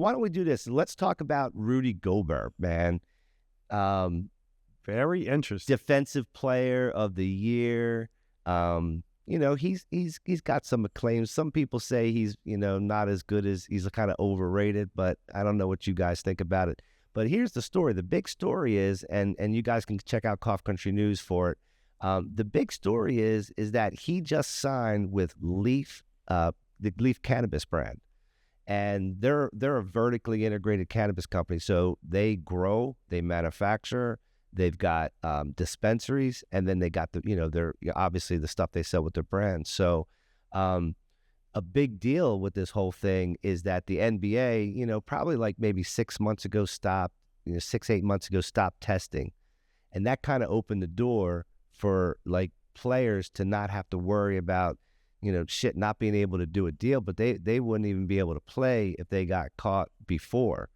why don't we do this? Let's talk about Rudy Goebert, man. Very interesting. Defensive player of the year. He's got some acclaim. Some people say he's, not as good as, he's kind of overrated, but I don't know what you guys think about it. But here's the story. The big story is, and you guys can check out Cough Country News for it. The big story is that he just signed with LEEF, the LEEF Cannabis brand. And they're a vertically integrated cannabis company. So they grow, they manufacture, they've got dispensaries, and then they got they're obviously the stuff they sell with their brand. So a big deal with this whole thing is that the NBA, probably like maybe 6 months ago stopped, 6-8 months ago stopped testing. And that kind of opened the door for like players to not have to worry about, not being able to do a deal, but they wouldn't even be able to play if they got caught before.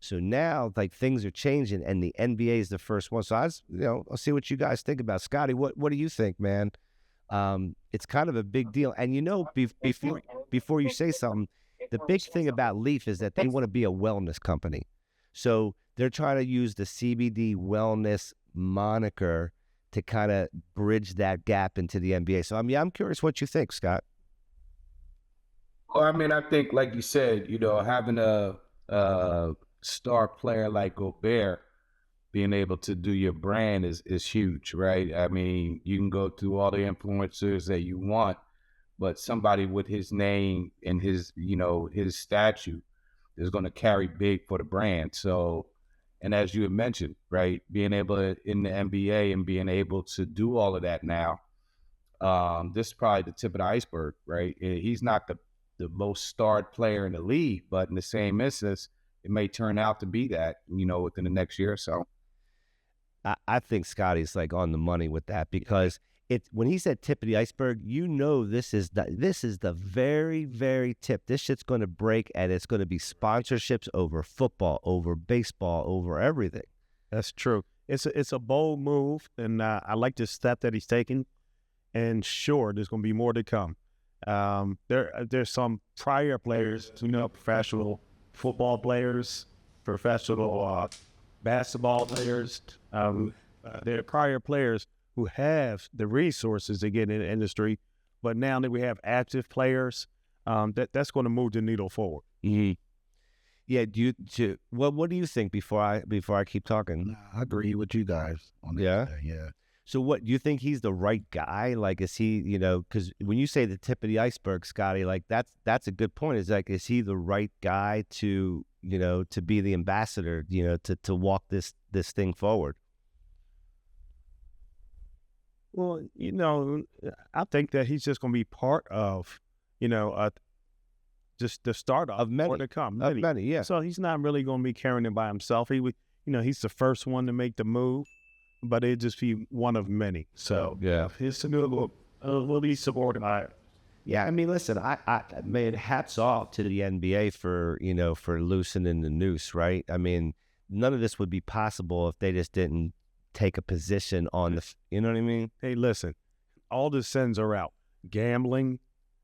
So now, like, things are changing, and the NBA is the first one. So I'll see what you guys think about. Scotty, what do you think, man? It's kind of a big deal. And before you say something, the big thing about LEEF is that they want to be a wellness company. So they're trying to use the CBD wellness moniker to kind of bridge that gap into the NBA. So I'm curious what you think, Scott. Well, I mean, I think, like you said, having a star player like Goebert being able to do your brand is huge, right? I mean, you can go through all the influencers that you want, but somebody with his name and his statue is going to carry big for the brand. So, and as you had mentioned, right, being able to, in the NBA and being able to do all of that now, this is probably the tip of the iceberg, right? He's not the most starred player in the league, but in the same instance, it may turn out to be that, within the next year or so. I think Scotty's like on the money with that, because when he said tip of the iceberg, this is the very, very tip. This shit's going to break, and it's going to be sponsorships over football, over baseball, over everything. That's true. It's a bold move, and I like the step that he's taking. And sure, there's going to be more to come. There's some prior players, professional football players, professional basketball players. There are prior players who have the resources to get in the industry, but now that we have active players, that's going to move the needle forward. Mm-hmm. Yeah. What do you think before I keep talking? I agree with you guys on that. Yeah. Yeah. So what, do you think he's the right guy? Like, is he, because when you say the tip of the iceberg, Scotty, like that's a good point. Is he the right guy to be the ambassador, to walk this thing forward? Well, I think that he's just going to be part of, just the start of many more to come. Of many, yeah. So he's not really going to be carrying it by himself. He's the first one to make the move, but it'd just be one of many. So yeah, his will be supported by it. Yeah, I mean, listen, I made hats off to the NBA for loosening the noose, right? I mean, none of this would be possible if they just didn't take a position on you know what I mean? Hey, listen, all the sins are out. Gambling,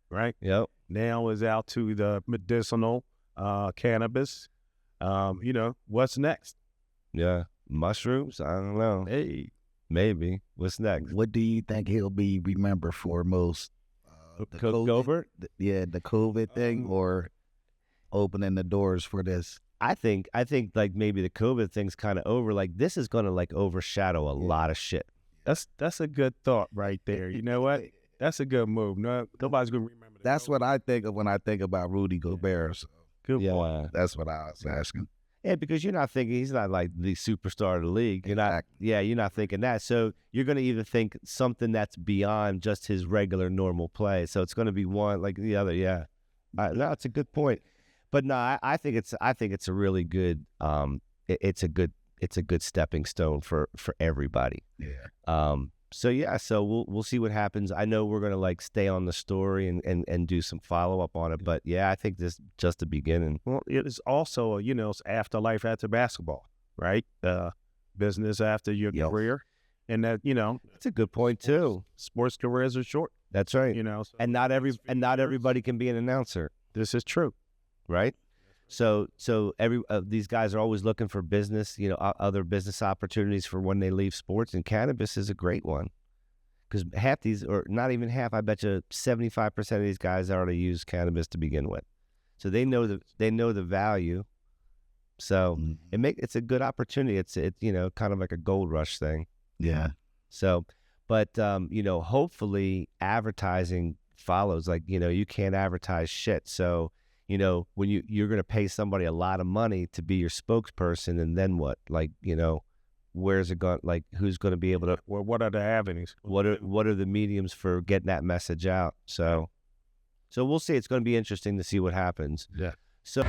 right? Yep. Now is out to the medicinal cannabis. What's next? Yeah, mushrooms? I don't know. Hey, maybe. What's next? What do you think he'll be remembered for most? Goebert? The COVID thing, or opening the doors for this? I think like maybe the COVID thing's kind of over. Like, this is going to like overshadow a lot of shit. That's a good thought right there. You know what? That's a good move. Nobody's going to remember that. That's what I think of when I think about Rudy Goebert. So good point. That's what I was asking. Yeah, because you're not thinking he's not like the superstar of the league. You're not thinking that. So you're going to either think something that's beyond just his regular normal play. So it's going to be one like the other. Yeah, no, it's a good point. But no, I think it's a really good. It's a good stepping stone for everybody. Yeah. So we'll see what happens. I know we're gonna like stay on the story and do some follow up on it. But yeah, I think this is just the beginning. Well, it is also it's afterlife after basketball, right? Business after your career, and that it's a good point too. Sports careers are short. That's right. So and not everybody can be an announcer. This is true, right? So every these guys are always looking for business, other business opportunities for when they leave sports, and cannabis is a great one. Because half these, or not even half, I bet you 75% of these guys already use cannabis to begin with, so they know the value. So it's a good opportunity. It's kind of like a gold rush thing. Yeah. So, but hopefully advertising follows. Like you can't advertise shit. So when you're gonna pay somebody a lot of money to be your spokesperson, and then what? Like where's it going? Like who's going to be able to? Well, what are the avenues? What are the mediums for getting that message out? So we'll see. It's going to be interesting to see what happens. Yeah. So.